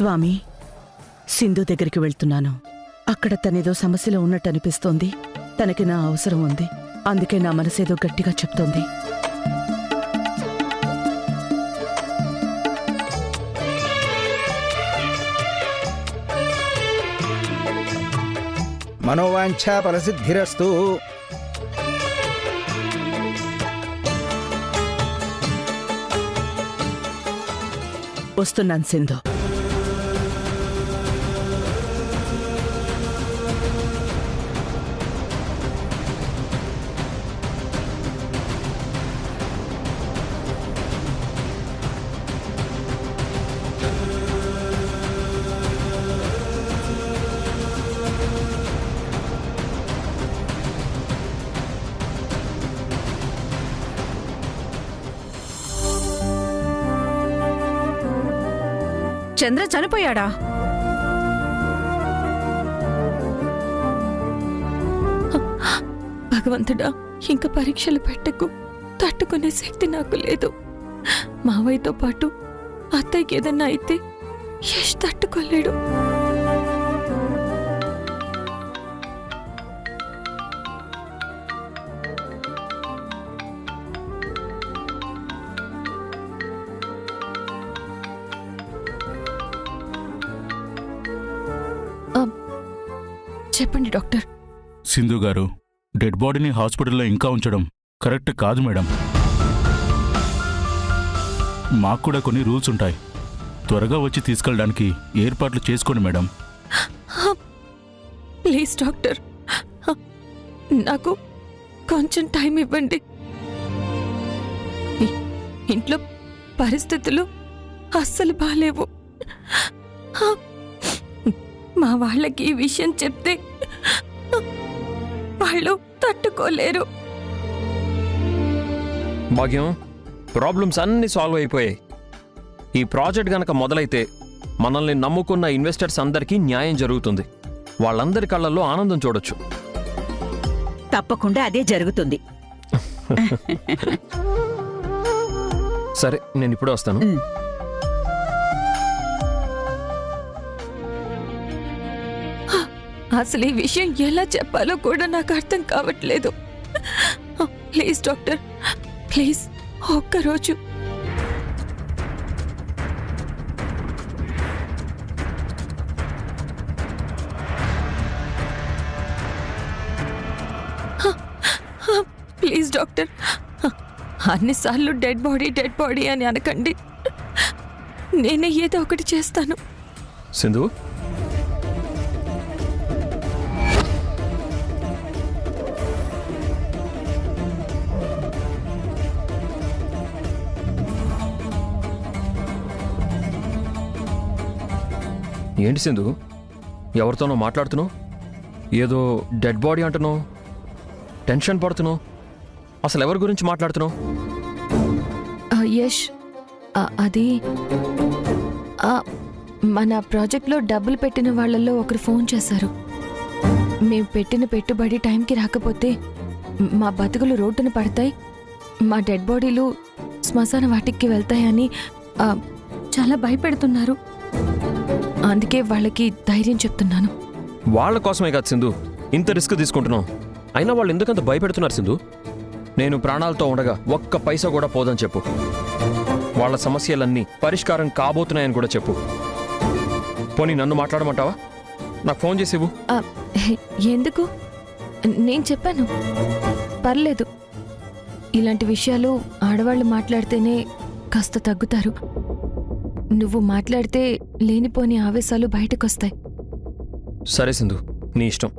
స్వామి, సింధు దగ్గరికి వెళ్తున్నాను. అక్కడ తనేదో సమస్యలో ఉన్నట్టు అనిపిస్తోంది. తనకి నా అవసరం ఉంది. అందుకే నా మనసేదో గట్టిగా చెప్తోంది. మనోవాంఛా ఫలసిద్ధిరస్తు. వస్తున్నాను సింధు. చంద్ర చనిపోయాడా? భగవంతుడా, ఇంక పరీక్షలు పెట్టకు. తట్టుకునే శక్తి నాకు లేదు. మావయ్యతో పాటు అత్తయ్యకి ఏదన్నా అయితే యష్ తట్టుకోలేడు. చెప్పండి డాక్టర్. సింధు గారు, డెడ్ బాడీని హాస్పిటల్లో ఇంకా ఉంచడం కరెక్ట్ కాదు మేడం. మాకు కూడా కొన్ని రూల్స్ ఉంటాయి. త్వరగా వచ్చి తీసుకెళ్ళడానికి ఏర్పాట్లు చేసుకోండి మేడం. ప్లీజ్ డాక్టర్, నాకు కొంచెం టైం ఇవ్వండి. ఇంట్లో పరిస్థితులు అస్సలు బాలేవు. మా వాళ్ళకి ఈ విషయం చెప్తే వాళ్ళు తట్టుకోలేరు. భాగ్యం, ప్రాబ్లమ్స్ అన్నీ సాల్వ్ అయిపోయాయి. ఈ ప్రాజెక్ట్ గనక మొదలైతే మనల్ని నమ్ముకున్న ఇన్వెస్టర్స్ అందరికీ న్యాయం జరుగుతుంది. వాళ్ళందరి కళ్ళల్లో ఆనందం చూడొచ్చు. తప్పకుండా అదే జరుగుతుంది. సరే, నేను ఇప్పుడే వస్తాను. అసలు ఈ విషయం ఎలా చెప్పాలో కూడా నాకు అర్థం కావట్లేదు. ప్లీజ్ డాక్టర్, ప్లీజ్ ఒక్కరోజు. ప్లీజ్ డాక్టర్, అన్నిసార్లు డెడ్ బాడీ అని అనకండి. నేనే ఏదో ఒకటి చేస్తాను. సింధు, ఏంటి సింధు, ఎవరితోనో మాట్లాడుతున్నావు? ఏదో డెడ్ బాడీ అంటున్నావు, టెన్షన్ పడుతున్నావు. అసలు ఎవరి గురించి మాట్లాడుతున్నావు? యష్, అది మన ప్రాజెక్ట్లో డబ్బులు పెట్టిన వాళ్ళల్లో ఒకరు ఫోన్ చేశారు. మేము పెట్టిన పెట్టుబడి టైంకి రాకపోతే మా బతుకులు రోడ్డున పడతాయి, మా డెడ్ బాడీలు శ్మశాన వాటికి వెళ్తాయని చాలా భయపెడుతున్నారు. అందుకే వాళ్ళకి ధైర్యం చెప్తున్నాను. వాళ్ళ కోసమే కాదు సింధు ఇంత రిస్క్ తీసుకుంటున్నావు. అయినా వాళ్ళు ఎందుకంత భయపెడుతున్నారు సింధు? నేను ప్రాణాలతో ఉండగా ఒక్క పైసా కూడా పోదని చెప్పు. వాళ్ళ సమస్యలన్నీ పరిష్కారం కాబోతున్నాయని కూడా చెప్పు. పోనీ నన్ను మాట్లాడమంటావా? నాకు ఫోన్ చేసి ఇవ్వు. ఎందుకు? నేను చెప్పాను, పర్లేదు. ఇలాంటి విషయాలు ఆడవాళ్ళు మాట్లాడితేనే కాస్త తగ్గుతారు. నువ్వు మాట్లాడితే లేనిపోని ఆవేశాలు బయటకొస్తాయి. సరే సింధు, నీ ఇష్టం.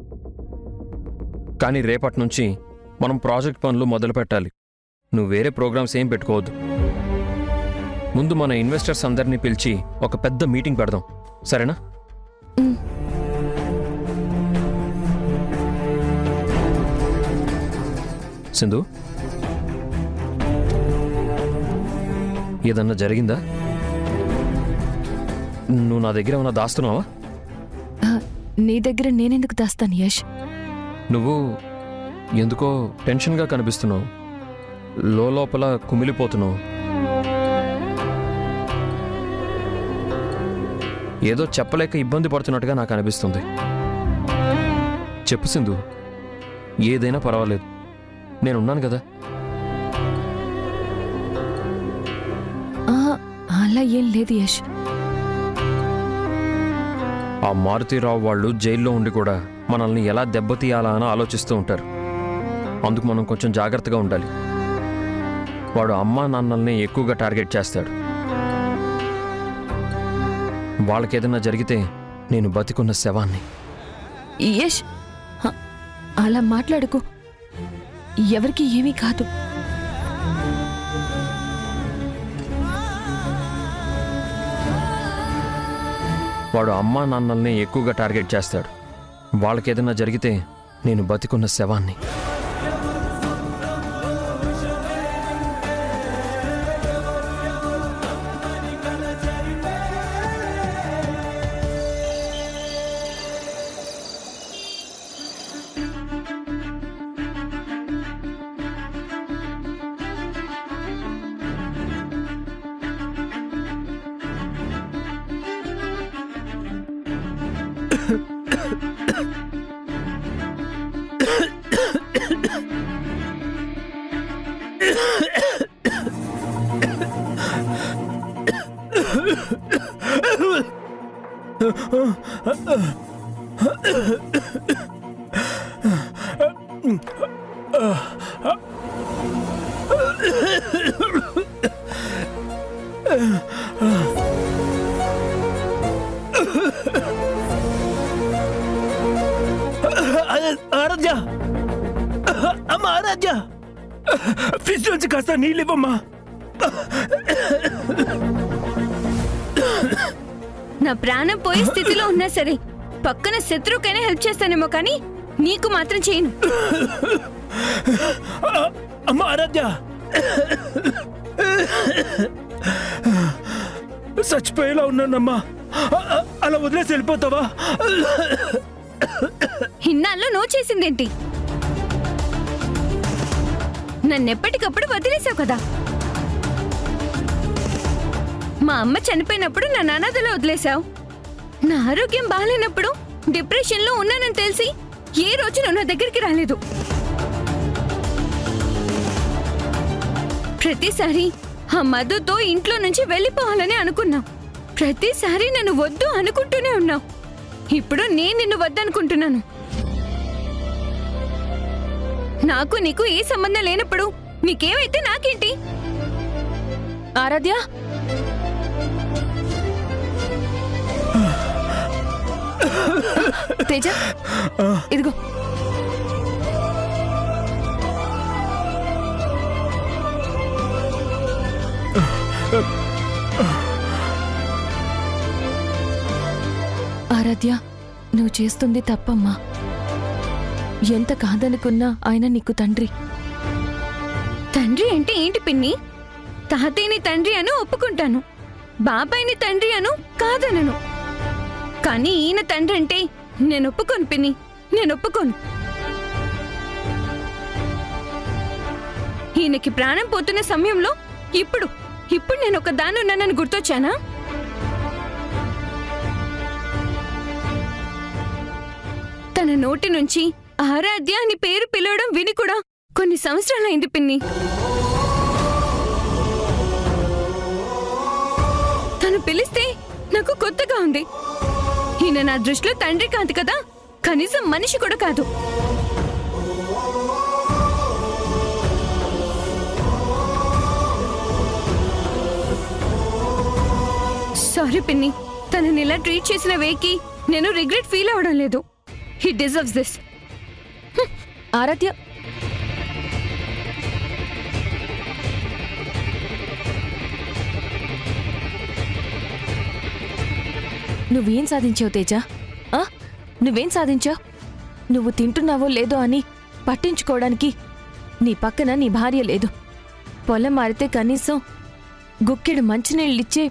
కానీ రేపటి నుంచి మనం ప్రాజెక్ట్ పనులు మొదలు పెట్టాలి. నువ్వు వేరే ప్రోగ్రామ్స్ ఏం పెట్టుకోవద్దు. ముందు మన ఇన్వెస్టర్స్ అందరినీ పిలిచి ఒక పెద్ద మీటింగ్ పెడదాం, సరేనా? సింధు, ఏదన్నా జరిగిందా? నువ్వు నా దగ్గర ఏమన్నా దాస్తున్నావా? నీ దగ్గర నేనెందుకు దాస్తాను యష్? నువ్వు ఎందుకో టెన్షన్గా కనిపిస్తున్నావు, లోపల కుమిలిపోతున్నావు. ఏదో చెప్పలేక ఇబ్బంది పడుతున్నట్టుగా నాకు అనిపిస్తుంది. చెప్పు సింధు, ఏదైనా పర్వాలేదు, నేనున్నాను కదా. అలా ఏం లేదు యష్. ఆ మారుతీరావు వాళ్ళు జైల్లో ఉండి కూడా మనల్ని ఎలా దెబ్బతీయాలా అని ఆలోచిస్తూ ఉంటారు. అందుకు మనం కొంచెం జాగ్రత్తగా ఉండాలి. వాడు అమ్మా నాన్నల్ని ఎక్కువగా టార్గెట్ చేస్తాడు. వాళ్ళకేదైనా జరిగితే నేను బతికున్న శవాన్ని. యష్, అలా మాట్లాడుకో. ఎవరికి ఏమీ కాదు. వాడు అమ్మా నాన్నల్ని ఎక్కువగా టార్గెట్ చేస్తాడు. వాళ్ళకేదైనా జరిగితే నేను బతికున్న శవాన్ని. ఆరాధ్య, అమ్మ ఆరాధ్య, ఫ్రిడ్జ్ నుంచి కాస్త నీళ్ళు ఇవ్వమ్మా. నా ప్రాణం పోయే స్థితిలో ఉన్నా సరే పక్కన శత్రువుకైనా హెల్ప్ చేస్తానేమో కానీ నీకు మాత్రం చేయను. అమ్మ ఆరాధ్య, చచ్చిపోయేలా ఉన్నానమ్మా. అలా వదిలేసి వెళ్ళిపోతావా? ఇన్నాళ్ళు నువ్వు చేసిందేంటి? నన్నెప్పటికప్పుడు వదిలేసావు కదా. మా అమ్మ చనిపోయినప్పుడు నా అనాథలో వదిలేశావు. నా ఆరోగ్యం బాగాలేనప్పుడు డిప్రెషన్లో ఉన్నానని తెలిసి ఏ రోజు నువ్వు నా దగ్గరికి రాలేదు. ప్రతిసారి ఆ మధుతో ఇంట్లో నుంచి వెళ్ళిపోవాలని అనుకున్నావు. ప్రతిసారి నన్ను వద్దు అనుకుంటూనే ఉన్నావు. ఇప్పుడు నేను నిన్ను వద్దనుకుంటున్నాను. నాకు నీకు ఏ సంబంధం లేనప్పుడు నీకేమైతే నాకేంటి? ఆరాధ్య, తేజ, ఇదిగో. ఆరాధ్య, నువ్వు చేస్తుంది తప్పమ్మా. ఎంత కాదనుకున్నా ఆయన నీకు తండ్రి. తండ్రి అంటే ఏంటి పిన్ని? తాతయ్యని తండ్రి అను ఒప్పుకుంటాను, బాబాయిని తండ్రి అను కాదనను. కానీ ఈయన తండ్రి అంటే నేను ఒప్పుకోను పిన్ని, నేను ఒప్పుకోను. ఈయనకి ప్రాణం పోతున్న సమయంలో ఇప్పుడు నేను ఒక దాన్ని ఉన్నానని గుర్తొచ్చానా? తన నోటి నుంచి ఆరాధ్య అని పేరు పిలవడం విని కూడా కొన్ని సంవత్సరాలైంది పిన్ని. తను పిలిస్తే నాకు కొత్తగా ఉంది. ఈయన నా దృష్టిలో తండ్రి కాదు కదా, కనీసం మనిషి కూడా కాదు. సారీ పిన్ని, తనని ఇలా ట్రీట్ చేసిన వేకి నేను రిగ్రెట్ ఫీల్ అవడం లేదు. He deserves this. ఆరాధ్య, నువ్వేం సాధించావు తేజ? నువ్వేం సాధించావు? నువ్వు తింటున్నావో లేదో అని పట్టించుకోవడానికి నీ పక్కన నీ భార్య లేదు. పొలం మారితే కనీసం గుక్కెడు మంచినీళ్ళిచ్చే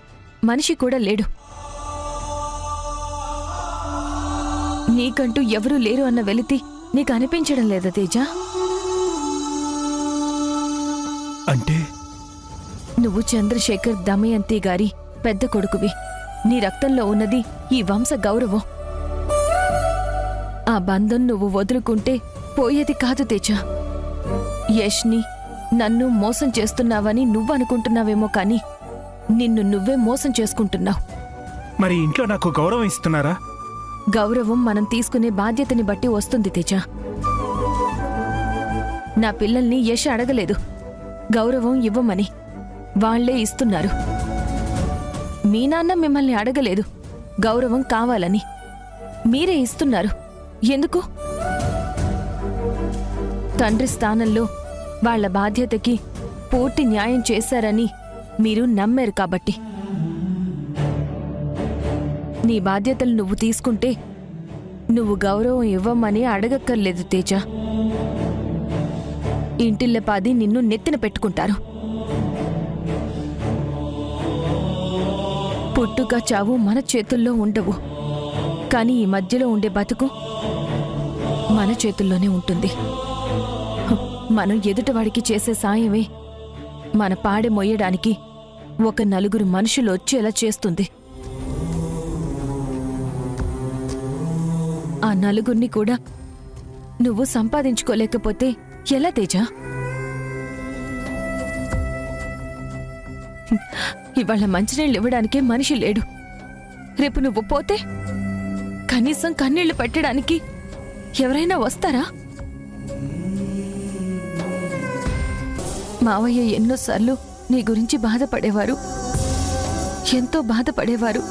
మనిషి కూడా లేడు. నీకంటూ ఎవరూ లేరు అన్న వెలితి నీకు అనిపించడం లేదా తేజ? అంటే నువ్వు చంద్రశేఖర్ దమయంతి గారి పెద్ద కొడుకువి. నీ రక్తంలో ఉన్నది ఈ వంశ గౌరవం. ఆ బంధం నువ్వు వదులుకుంటే పోయేది కాదు తేజ. యష్ని నన్ను మోసం చేస్తున్నావని నువ్వనుకుంటున్నావేమో కాని నిన్ను నువ్వే మోసం చేసుకుంటున్నావు. మరి ఇంట్లో నాకు గౌరవం ఇస్తున్నారా? గౌరవం మనం తీసుకునే బాధ్యతని బట్టి వస్తుంది తేజ. నా పిల్లల్ని యశ్ అడగలేదు గౌరవం ఇవ్వమని, వాళ్లే ఇస్తున్నారు. మీ నాన్న మిమ్మల్ని అడగలేదు గౌరవం కావాలని, మీరే ఇస్తున్నారు. ఎందుకు? తండ్రి స్థానంలో వాళ్ల బాధ్యతకి పూర్తి న్యాయం చేశారని మీరు నమ్మారు కాబట్టి. నీ బాధ్యతలు నువ్వు తీసుకుంటే నువ్వు గౌరవం ఇవ్వమని అడగక్కర్లేదు తేజ. ఇంటిల్లపాది నిన్ను నెత్తిన పెట్టుకుంటారు. పుట్టుక చావు మన చేతుల్లో ఉండవు, కానీ ఈ మధ్యలో ఉండే బతుకు మన చేతుల్లోనే ఉంటుంది. మనం ఎదుటివాడికి చేసే సాయమే మన పాడె మొయ్యడానికి ఒక నలుగురు మనుషులు వచ్చేలా చేస్తుంది. ఆ నలుగురిని కూడా నువ్వు సంపాదించుకోలేకపోతే ఎలా తేజ? ఇవాళ మంచినీళ్ళు ఇవ్వడానికే మనిషి లేడు. రేపు నువ్వు పోతే కనీసం కన్నీళ్లు పెట్టడానికి ఎవరైనా వస్తారా? మావయ్య ఎన్నోసార్లు నీ గురించి బాధపడేవారు, ఎంతో బాధపడేవారు.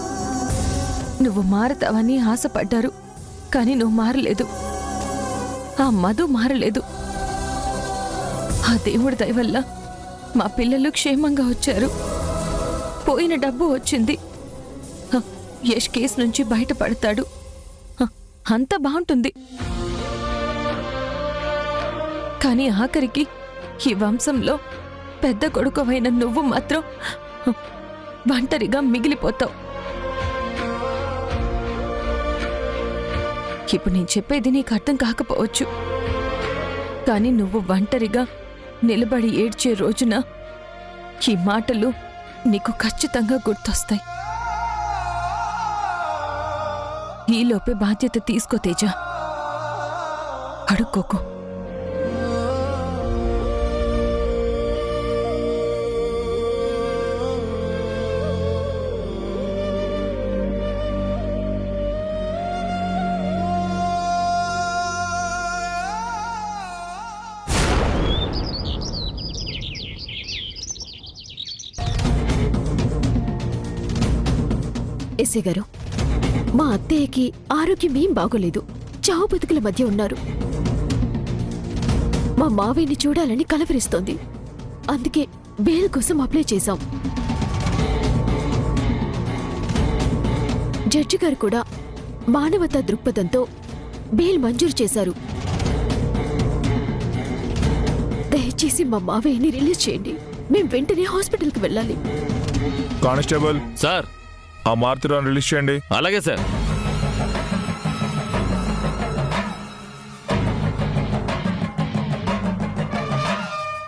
నువ్వు మారతావని ఆశపడ్డారు, కానీ నువ్వు మారలేదు. ఆ మధు మారలేదు. ఆ దేవుడి దయ వల్ల మా పిల్లలు క్షేమంగా వచ్చారు. పోయిన డబ్బు వచ్చింది. యష్ కేసు నుంచి బయటపడతాడు. అంతా బాగుంటుంది. కానీ ఆఖరికి ఈ వంశంలో పెద్ద కొడుకువైన నువ్వు మాత్రం ఒంటరిగా మిగిలిపోతావు. ఇప్పుడు నేను చెప్పేది నీకు అర్థం కాకపోవచ్చు, కానీ నువ్వు ఒంటరిగా నిలబడి ఏడ్చే రోజున ఈ మాటలు నీకు ఖచ్చితంగా గుర్తొస్తాయి. ఈలోపే బాధ్యత తీసుకో తేజ, అడుక్కోకు. ఎస్ఐ గారు, మా అత్తయ్యకి ఆరోగ్యం ఏం బాగోలేదు. చావు బతుకుల మధ్య ఉన్నారు. మా మావయ్యని చూడాలని కలవరిస్తోంది. అందుకే బెయిల్ కోసం అప్లై చేశాం. జడ్జి గారు కూడా మానవతా దృక్పథంతో బెయిల్ మంజూరు చేశారు. దయచేసి మా మావయ్యని రిలీజ్ చేయండి. మేం వెంటనే హాస్పిటల్కి వెళ్ళాలి. కానిస్టేబుల్ సార్, ఆ మారుతిరాను రిలీజ్ చేయండి. అలాగే సార్.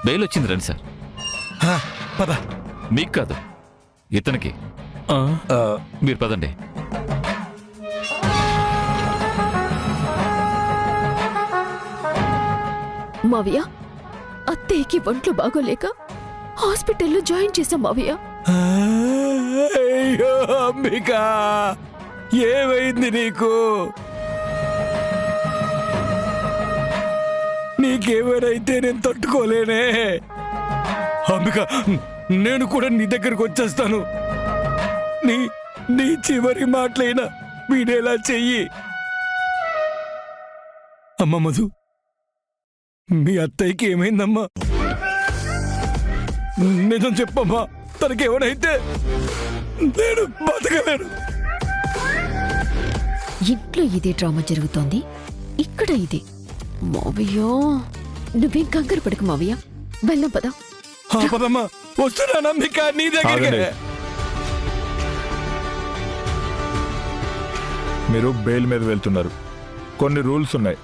బెయిల్ వచ్చింది, రండి సార్. పద. మీకు కాదు, ఇతనికి. మీరు పదండి. మావయ్య, అత్తయ్యకి ఒంట్లో బాగోలేక హాస్పిటల్లో జాయిన్ చేశాం మావయ్య. అయ్యో అంబిక, ఏమైంది నీకు? నీకేమైతే నేను తట్టుకోలేనే. అంబిక, నేను కూడా నీ దగ్గరకు వచ్చేస్తాను. నీ చివరి మాటలైనా వీడేలా చెయ్యి. అమ్మ మధు, మీ అత్తయ్యకి ఏమైందమ్మా? నిజం చెప్పమ్మా, తనకేమైతే నేను బతకలేను. ఇంట్లో ఇదే డ్రామా జరుగుతోంది, ఇక్కడ ఇదే. మావయ్య, నువ్వేం కంగారు పడకు మావయ్య, వెళ్దాం పద. పదమ్మా, వస్తున్నాను అంబిక నీ దగ్గరికి. ఆగండి. మీరు బెయిల్ మీద వెళ్తున్నారు. కొన్ని రూల్స్ ఉన్నాయి.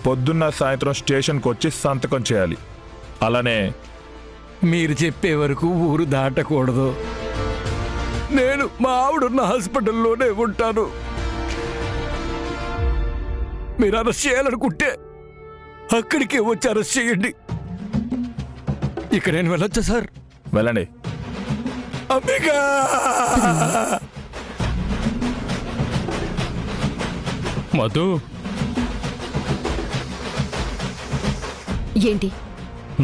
పొద్దున్న సాయంత్రం స్టేషన్కి వచ్చి సంతకం చేయాలి. అలానే మీరు చెప్పే వరకు ఊరు దాటకూడదు. నేను మా ఆవిడున్న హాస్పిటల్లోనే ఉంటాను. మీరు అరెస్ట్ చేయాలనుకుంటే అక్కడికే వచ్చి అరెస్ట్ చేయండి. ఇక నేను వెళ్ళొచ్చా సార్? వెళ్ళండి. అంబికా! మధు, ఏంటి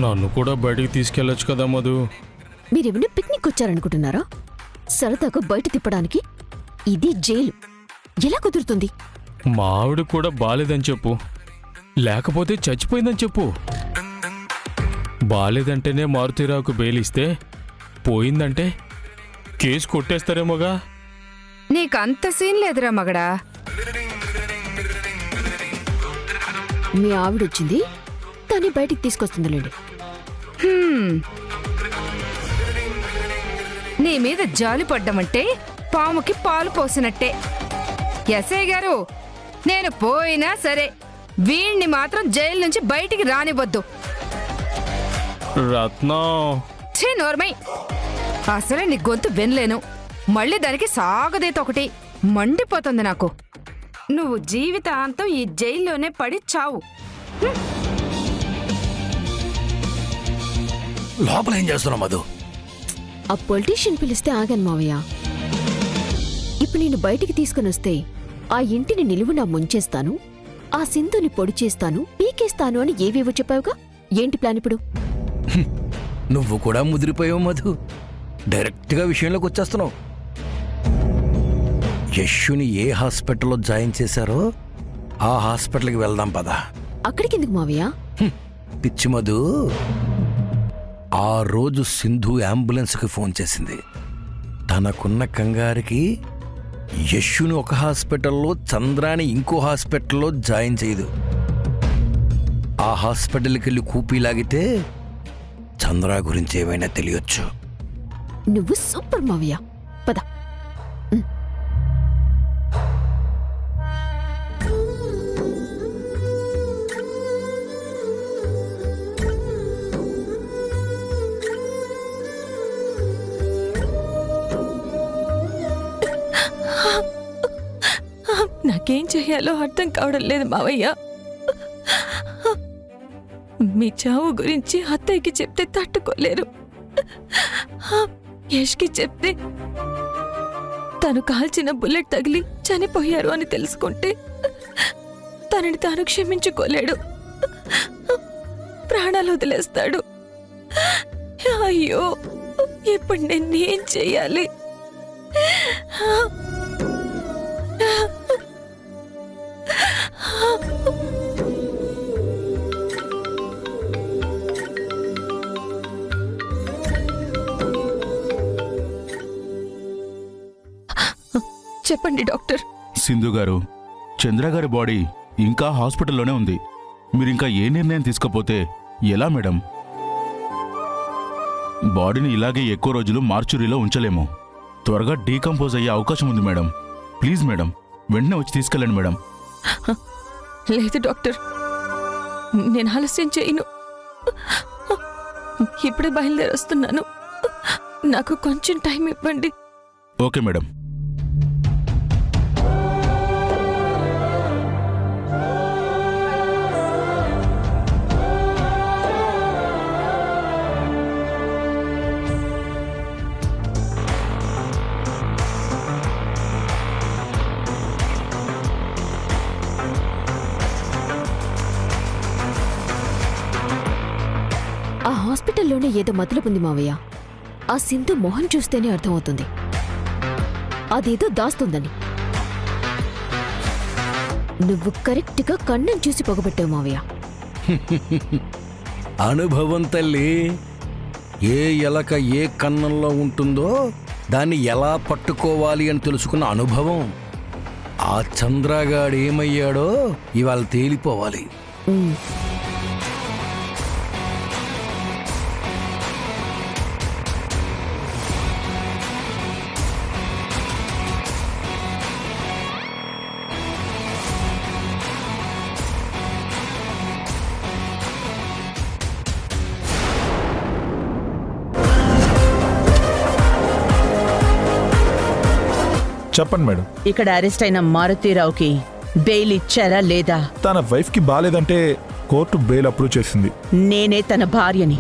నన్ను కూడా బయటికి తీసుకెళ్ళొచ్చు కదా మధు. మీరేమైనా పిక్నిక్ వచ్చారనుకుంటున్నారా? సరదాగా బయట తిప్పడానికి? ఇది జైలు. ఎలా కుదురుతుంది? మా ఆవిడ కూడా బాలేదని చెప్పు, లేకపోతే చచ్చిపోయిందని చెప్పు. బాలేదంటేనే మారుతీరావుకు బెయిలిస్తే పోయిందంటే కేసు కొట్టేస్తారేమోగా. నీకంత సీన్ లేదురా మగడా. మీ ఆవిడొచ్చింది, తన్ని బయటికి తీసుకొస్తుందిలేండి. నీ మీద జాలి పడ్డమంటే పాముకి పాలు పోసినట్టే. ఎస్ఐ గారు, నేను పోయినా సరే వీణ్ణి మాత్రం జైలు నుంచి బయటికి రానివ్వద్దు. రత్నం, ఛీ నోర్మై, అసలే నీ గొంతు వినలేను. మళ్ళీ దానికి సాగదీత ఒకటి మండిపోతుంది నాకు. నువ్వు జీవితాంతం ఈ జైల్లోనే పడి చావు. లోపల ఏం చేస్తున్నావు మధు? ఆ పొలిటీషియన్ పిలిస్తే ఆగాను మావయ్య. ఇప్పుడు నేను బయటికి తీసుకుని వస్తే ఆ ఇంటిని నిలువునా ముంచేస్తాను, ఆ సింధుని పొడి చేస్తాను, పీకేస్తాను అని ఏవేవో చెప్పావుగా. ఏంటి ప్లాన్ ఇప్పుడు? నువ్వు కూడా ముదిరిపోయావు మధు. డైరెక్ట్గా విషయంలోకి వచ్చేస్తున్నావు. యశుని ఏ హాస్పిటల్లో జాయిన్ చేశారో ఆ హాస్పిటల్కి వెళ్దాం పదా. అక్కడికి ఎందుకు మావయ్య? పిచ్చి మధు, ఆ రోజు సింధు అంబులెన్స్కి ఫోన్ చేసింది. తనకున్న కంగారికి యశుని ఒక హాస్పిటల్లో, చంద్రాని ఇంకో హాస్పిటల్లో జాయిన్ చేయదు. ఆ హాస్పిటల్కి వెళ్ళి కూపీ లాగితే చంద్ర గురించి ఏమైనా తెలియచ్చు. నువ్వు సూపర్ మావయ్య. పద. నాకేం చెయ్యాలో అర్థం కావడం లేదు మావయ్య. మీ చావు గురించి అత్తయ్యకి చెప్తే తట్టుకోలేరు. యష్కి చెప్తే తను కాల్చిన బుల్లెట్ తగిలి చనిపోయారు అని తెలుసుకుంటే తనని తాను క్షమించుకోలేడు, ప్రాణాలు వదిలేస్తాడు. అయ్యో, ఇప్పుడు నేనేం చెయ్యాలి? చెప్పండి డాక్టర్. సింధు గారు, చంద్ర గారి బాడీ ఇంకా హాస్పిటల్లోనే ఉంది. మీరింకా ఏ నిర్ణయం తీసుకోపోతే ఎలా మేడం? బాడీని ఇలాగే ఎక్కువ రోజులు మార్చురీలో ఉంచలేము. త్వరగా డీకంపోజ్ అయ్యే అవకాశం ఉంది మేడం. ప్లీజ్ మేడం, వెంటనే వచ్చి తీసుకెళ్ళండి మేడం. లేదు డాక్టర్, నేను ఆలస్యం చేయను. ఇప్పుడే బయలుదేరి వస్తున్నాను. నాకు కొంచెం టైం ఇవ్వండి. Okay madam. ఆ హాస్పిటల్లోనే ఏదో మతలబుంది మావయ్య. ఆ సింధు మొహం చూస్తేనే అర్థమవుతుంది అదేదో దాస్తుందని. నువ్వు కరెక్ట్గా కన్నం చూసి పొగబెట్టావు మావయ్య. అనుభవం తల్లి. ఏ ఎలక ఏ కన్నంలో ఉంటుందో దాన్ని ఎలా పట్టుకోవాలి అని తెలుసుకున్న అనుభవం. ఆ చంద్రగాడు ఏమయ్యాడో ఇవాళ తేలిపోవాలి. చెప్పండి మేడం. ఇక్కడ అరెస్ట్ అయిన మారుతీరావుకి బెయిల్ ఇచ్చారా లేదా? తన వైఫ్కి బాలేదంటే కోర్టు బెయిల్ అప్రూవ్ చేసింది. నేనే తన భార్యని.